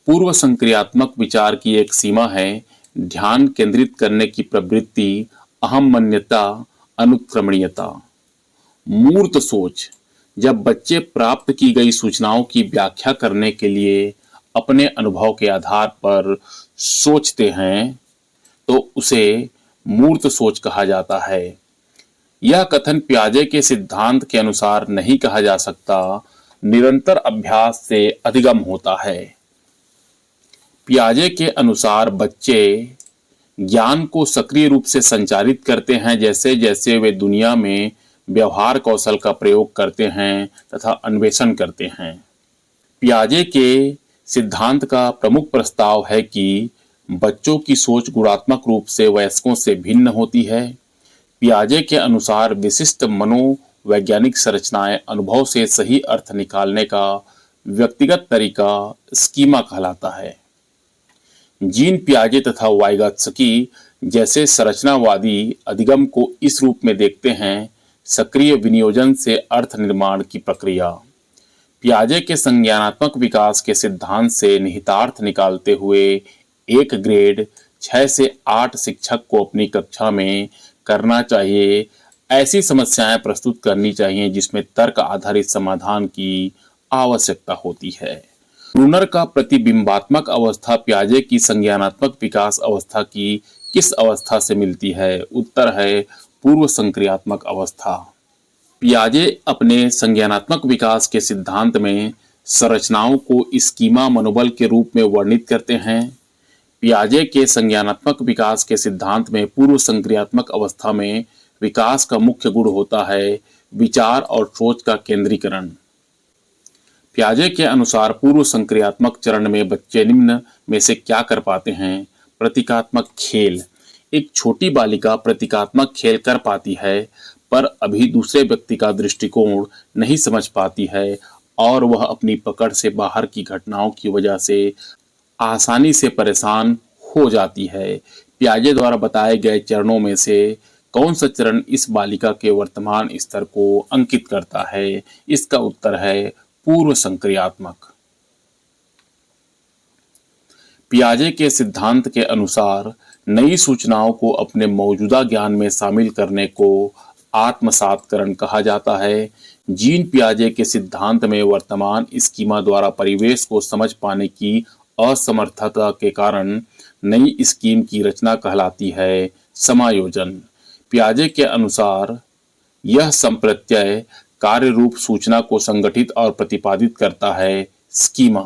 पूर्व संक्रियात्मक विचार की एक सीमा है ध्यान केंद्रित करने की प्रवृत्ति, अहमन्यता, अनुक्रमणीयता। मूर्त सोच, जब बच्चे प्राप्त की गई सूचनाओं की व्याख्या करने के लिए अपने अनुभव के आधार पर सोचते हैं तो उसे मूर्त सोच कहा जाता है। यह कथन पियाजे के सिद्धांत के अनुसार नहीं कहा जा सकता, निरंतर अभ्यास से अधिगम होता है। पियाजे के अनुसार बच्चे ज्ञान को सक्रिय रूप से संचारित करते हैं जैसे जैसे वे दुनिया में व्यवहार कौशल का प्रयोग करते हैं तथा अन्वेषण करते हैं। पियाजे के सिद्धांत का प्रमुख प्रस्ताव है कि बच्चों की सोच गुणात्मक रूप से वयस्कों से भिन्न होती है। पियाजे के अनुसार विशिष्ट मनोवैज्ञानिक संरचनाएं अनुभव से सही अर्थ निकालने का व्यक्तिगत तरीका स्कीमा कहलाता है। जीन पियाजे तथा वाइगॉत्स्की जैसे संरचनावादी अधिगम को इस रूप में देखते हैं, सक्रिय विनियोजन से अर्थ निर्माण की प्रक्रिया। पियाजे के संज्ञानात्मक विकास के सिद्धांत से निहितार्थ निकालते हुए एक ग्रेड 6 से 8 शिक्षक को अपनी कक्षा में करना चाहिए। ऐसी समस्याएं प्रस्तुत करनी चाहिए जिसमें तर्क आधारित समाधान की आवश्यकता होती है। ब्रूनर का प्रतिबिंबात्मक अवस्था पियाजे की संज्ञानात्मक विकास अवस्था की किस अवस्था से मिलती है? उत्तर है पूर्व संक्रियात्मक अवस्था। पियाजे अपने संज्ञानात्मक विकास के सिद्धांत में संरचनाओं को स्कीमा मनोबल के रूप में वर्णित करते हैं। पियाजे के संज्ञानात्मक विकास के सिद्धांत में पूर्व संक्रियात्मक अवस्था में विकास का मुख्य गुण होता है विचार और सोच का केंद्रीकरण। पियाजे के अनुसार पूर्व संक्रियात्मक चरण में बच्चे निम्न में से क्या कर पाते हैं? प्रतीकात्मक खेल। एक छोटी बालिका प्रतीकात्मक खेल कर पाती है पर अभी दूसरे व्यक्ति का दृष्टिकोण नहीं समझ पाती है और वह अपनी पकड़ से बाहर की घटनाओं की वजह से आसानी से परेशान हो जाती है। पियाजे द्वारा बताए गए चरणों में से कौन सा चरण इस बालिका के वर्तमान स्तर को अंकित करता है? इसका उत्तर है पूर्व संक्रियात्मक। पियाजे के सिद्धांत के अनुसार नई सूचनाओं को अपने मौजूदा ज्ञान में शामिल करने को आत्मसातकरण कहा जाता है। जीन पियाजे के सिद्धांत में वर्तमान स्कीमा द्वारा परिवेश को समझ पाने की असमर्थता के कारण नई स्कीम की रचना कहलाती है समायोजन। पियाजे के अनुसार यह संप्रत्यय कार्य रूप सूचना को संगठित और प्रतिपादित करता है स्कीमा।